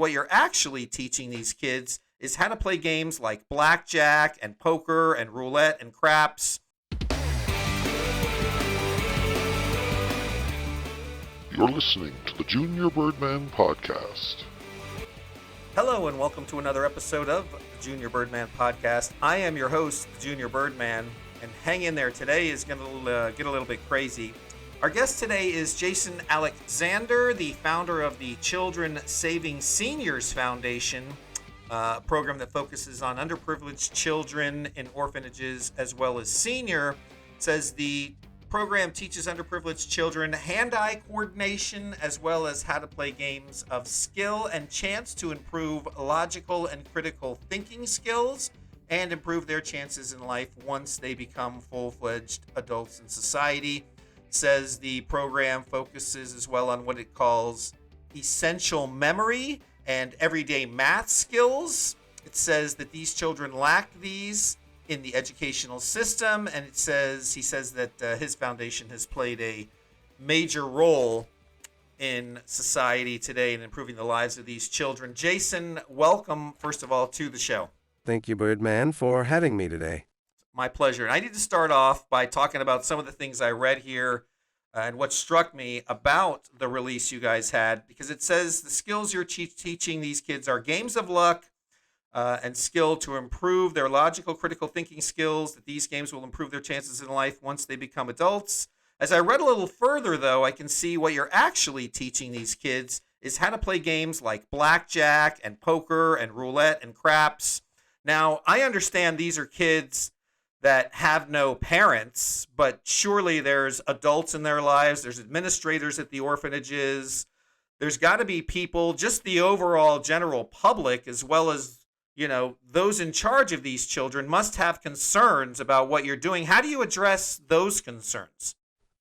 What you're actually teaching these kids is how to play games like blackjack and poker and roulette and craps. You're listening to the Junior Birdman Podcast. Hello and welcome to another episode of the Junior Birdman Podcast. I am your host, the Junior Birdman, and hang in there. Today is going to get a little bit crazy. Our guest today is Jason Alexsander, the founder of the Children Saving Seniors Foundation, a program that focuses on underprivileged children in orphanages as well as senior. It says the program teaches underprivileged children hand-eye coordination as well as how to play games of skill and chance to improve logical and critical thinking skills and improve their chances in life once they become full-fledged adults in society. It says the program focuses as well on what it calls essential memory and everyday math skills. It says that these children lack these in the educational system, and he says that his foundation has played a major role in society today in improving the lives of these children. Jason, welcome, first of all, to the show. Thank you, Birdman, for having me today. My pleasure. And I need to start off by talking about some of the things I read here and what struck me about the release you guys had, because it says the skills you're teaching these kids are games of luck, and skill to improve their logical, critical thinking skills, that these games will improve their chances in life once they become adults. As I read a little further, though, I can see what you're actually teaching these kids is how to play games like blackjack and poker and roulette and craps. Now, I understand these are kids that have no parents, but surely there's adults in their lives, there's administrators at the orphanages, there's got to be people, just the overall general public, as well as those in charge of these children must have concerns about what you're doing. How do you address those concerns?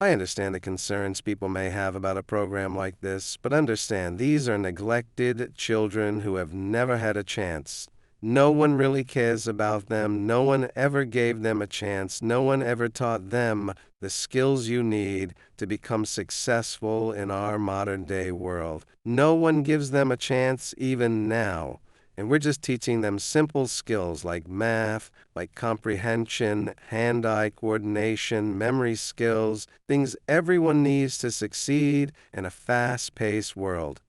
I understand the concerns people may have about a program like this, but understand these are neglected children who have never had a chance. No one really cares about them. No one ever gave them a chance. No one ever taught them the skills you need to become successful in our modern-day world. No one gives them a chance even now. And we're just teaching them simple skills like math, like comprehension, hand-eye coordination, memory skills, things everyone needs to succeed in a fast-paced world.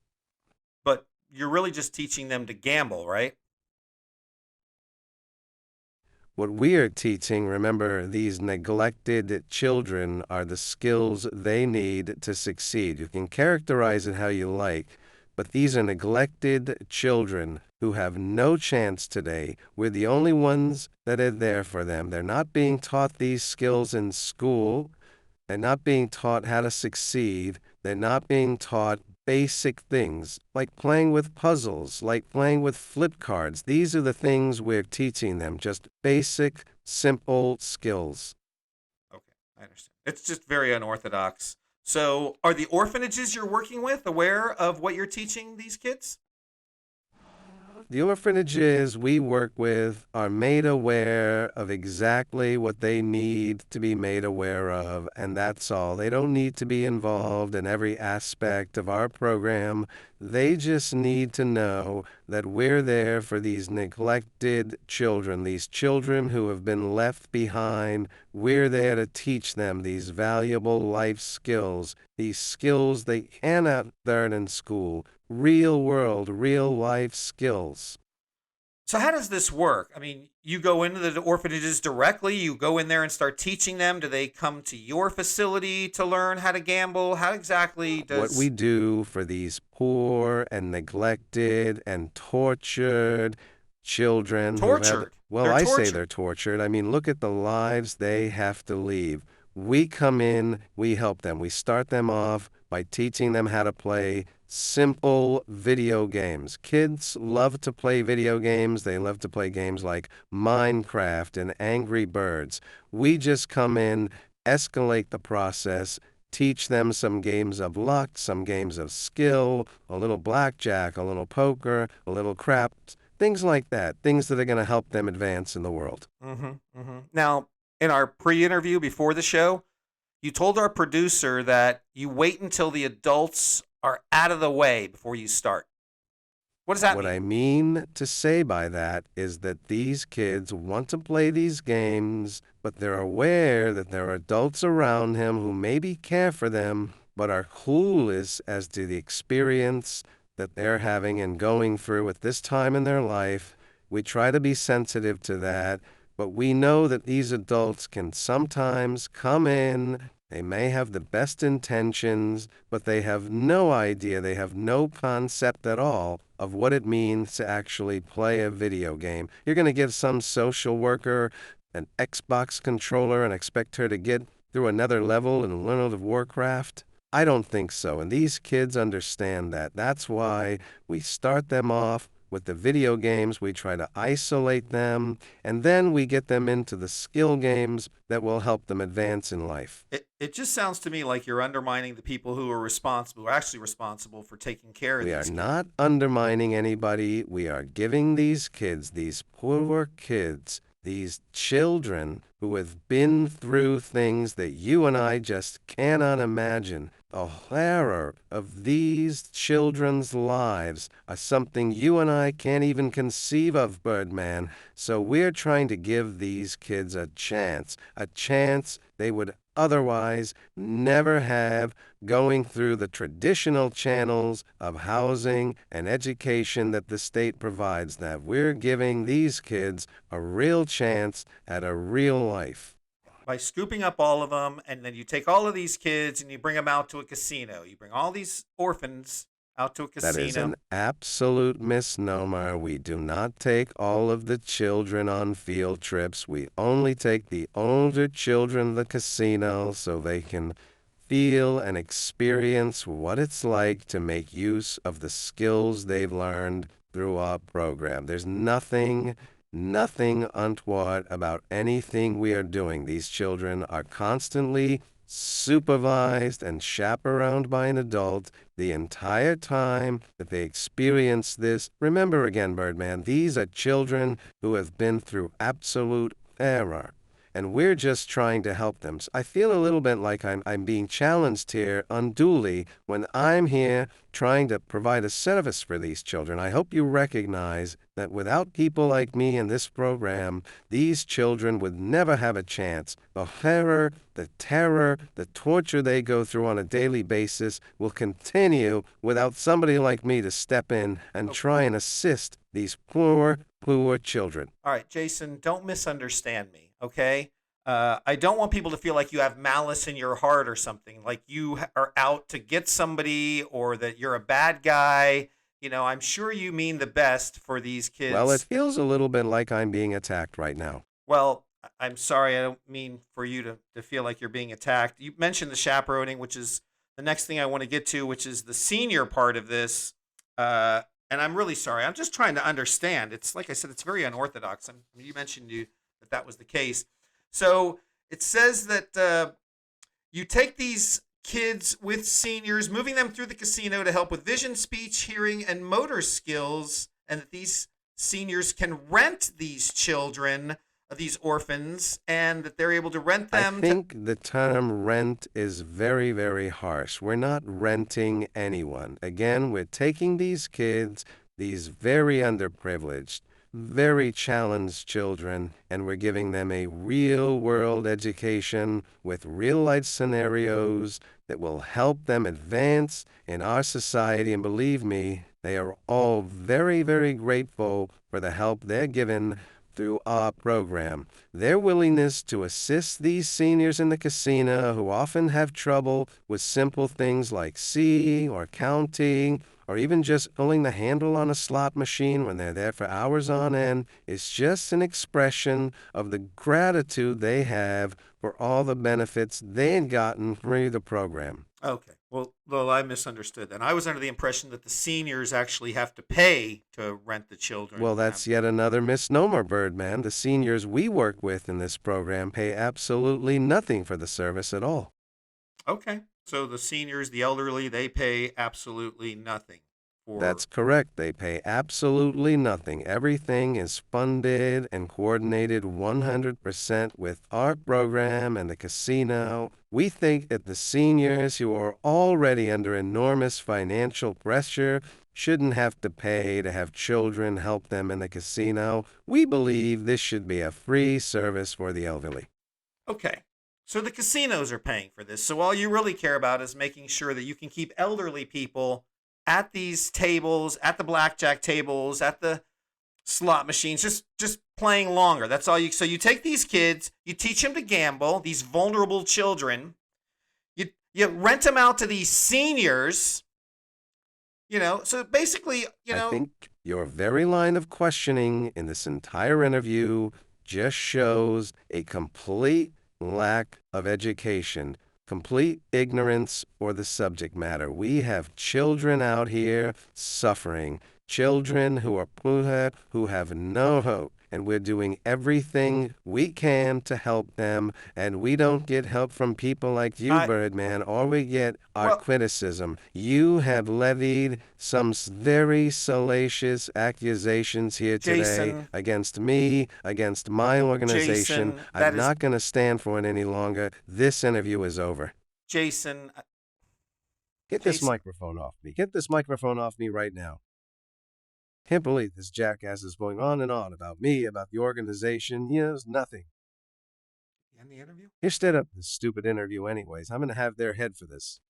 But you're really just teaching them to gamble, right? What we are teaching, remember, these neglected children are the skills they need to succeed. You can characterize it how you like, but these are neglected children who have no chance today. We're the only ones that are there for them. They're not being taught these skills in school. They're not being taught how to succeed. They're not being taught basic things like playing with puzzles, like playing with flip cards. These are the things we're teaching them, just basic, simple skills. Okay, I understand. It's just very unorthodox. So are the orphanages you're working with aware of what you're teaching these kids? The orphanages we work with are made aware of exactly what they need to be made aware of, and that's all. They don't need to be involved in every aspect of our program. They just need to know that we're there for these neglected children, these children who have been left behind. We're there to teach them these valuable life skills, these skills they cannot learn in school. Real world, real life skills. So how does this work? I mean, you go into the orphanages directly, you go in there and start teaching them. Do they come to your facility to learn how to gamble? How exactly does... What we do for these poor and neglected and tortured children... Tortured? I say they're tortured. I mean, look at the lives they have to lead. We come in, we help them. We start them off by teaching them how to play simple video games. Kids love to play video games. They love to play games like Minecraft and Angry Birds. We just come in, escalate the process, teach them some games of luck, some games of skill, a little blackjack, a little poker, a little craps, things like that, things that are going to help them advance in the world. Now, in our pre-interview before the show, you told our producer that you wait until the adults are out of the way before you start. What does that What mean? I mean to say by that is that these kids want to play these games, but they're aware that there are adults around him who maybe care for them, but are clueless as to the experience that they're having and going through at this time in their life. We try to be sensitive to that, but we know that these adults can sometimes come in. They may have the best intentions, but they have no idea, they have no concept at all of what it means to actually play a video game. You're going to give some social worker an Xbox controller and expect her to get through another level in World of Warcraft? I don't think so, and these kids understand that. That's why we start them off with the video games, we try to isolate them, and then we get them into the skill games that will help them advance in life. It just sounds to me like you're undermining the people who are responsible, who are actually responsible for taking care of We are these kids. not undermining anybody. We are giving these kids, these poor kids, these children who have been through things that you and I just cannot imagine. The horror of these children's lives are something you and I can't even conceive of, Birdman. So we're trying to give these kids a chance they would otherwise never have, going through the traditional channels of housing and education that the state provides them. We're giving these kids a real chance at a real life. By scooping up all of them, and then you take all of these kids and you bring them out to a casino. You bring all these orphans out to a That is casino. an absolute misnomer. We do not take all of the children on field trips. We only take the older children to the casino so they can feel and experience what it's like to make use of the skills they've learned through our program. There's nothing untoward about anything we are doing. These children are constantly supervised and chaperoned by an adult the entire time that they experience this. Remember again, Birdman, these are children who have been through absolute terror, and we're just trying to help them. So I feel a little bit like I'm being challenged here unduly when I'm here trying to provide a service for these children. I hope you recognize that without people like me in this program, these children would never have a chance. The horror, the terror, the torture they go through on a daily basis will continue without somebody like me to step in and try and assist these poor children. All right, Jason, don't misunderstand me, okay? I don't want people to feel like you have malice in your heart or something, like you are out to get somebody or that you're a bad guy. I'm sure you mean the best for these Well, it kids. feels a little bit like I'm being attacked right now. Well, I'm sorry, I don't mean for you to feel like you're being attacked. You mentioned the chaperoning, which is the next thing I want to get to, which is the senior part of this. And I'm really sorry. I'm just trying to understand. It's like I said, it's very unorthodox. You mentioned that was the case. So it says that you take these kids with seniors, moving them through the casino to help with vision, speech, hearing, and motor skills, and that these seniors can rent these children, these orphans, and that they're able to rent I them. think the term rent is very, very harsh. We're not renting anyone. Again, we're taking these kids, these very underprivileged, very challenged children, and we're giving them a real world education with real life scenarios that will help them advance in our society. And believe me, they are all very, very grateful for the help they're given through our program. Their willingness to assist these seniors in the casino who often have trouble with simple things like seeing or counting or even just pulling the handle on a slot machine when they're there for hours on end is just an expression of the gratitude they have for all the benefits they had gotten through the program. Okay. Well, I misunderstood then. I was under the impression that the seniors actually have to pay to rent the children. Well, that's yet another misnomer, Birdman. The seniors we work with in this program pay absolutely nothing for the service at all. Okay. So the seniors, the elderly, they pay absolutely nothing for. That's correct. They pay absolutely nothing. Everything is funded and coordinated 100% with our program and the casino. We think that the seniors who are already under enormous financial pressure shouldn't have to pay to have children help them in the casino. We believe this should be a free service for the elderly. Okay. So the casinos are paying for this. So all you really care about is making sure that you can keep elderly people at these tables, at the blackjack tables, at the slot machines, just playing longer. That's all you. So you take these kids, you teach them to gamble, these vulnerable children. You rent them out to these seniors. So basically, I think your very line of questioning in this entire interview just shows a complete lack of education, complete ignorance for the subject matter. We have children out here suffering, children who are poor, who have no hope, and we're doing everything we can to help them, and we don't get help from people like you, Birdman. All we get are criticism. You have levied some very salacious accusations here today, Jason, against me, against my organization. Jason, I'm not going to stand for it any longer. This interview is over. Jason. Get this microphone off me. Get this microphone off me right now. Can't believe this jackass is going on and on about me, about the organization. He knows nothing. In the interview? Here, set up this stupid interview anyways. I'm going to have their head for this.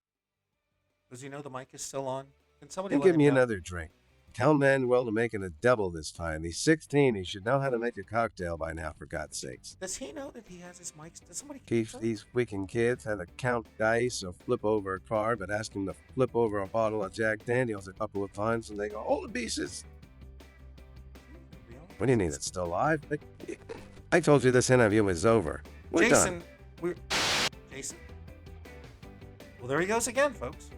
Does he know the mic is still on? Can somebody Then let give him me know? another drink. Tell Manuel to make it a double this time. He's 16. He should know how to make a cocktail by now, for God's sakes. Does he know that he has his mic? Does somebody Teach these freaking kids how to count dice or flip over a card, but ask them to flip over a bottle of Jack Daniels a couple of times, and they go, all the pieces. What do you mean, it's still live? I told you this interview is over. We're done. Jason? Well, there he goes again, folks.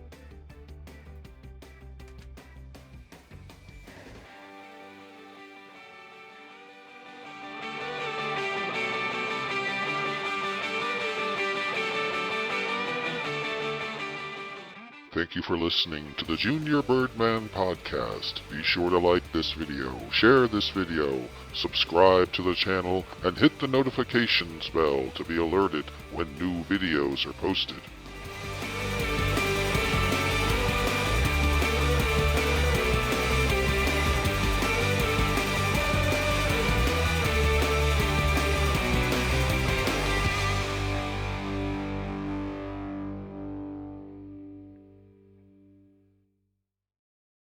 Thank you for listening to the Junior Birdman Podcast. Be sure to like this video, share this video, subscribe to the channel, and hit the notifications bell to be alerted when new videos are posted.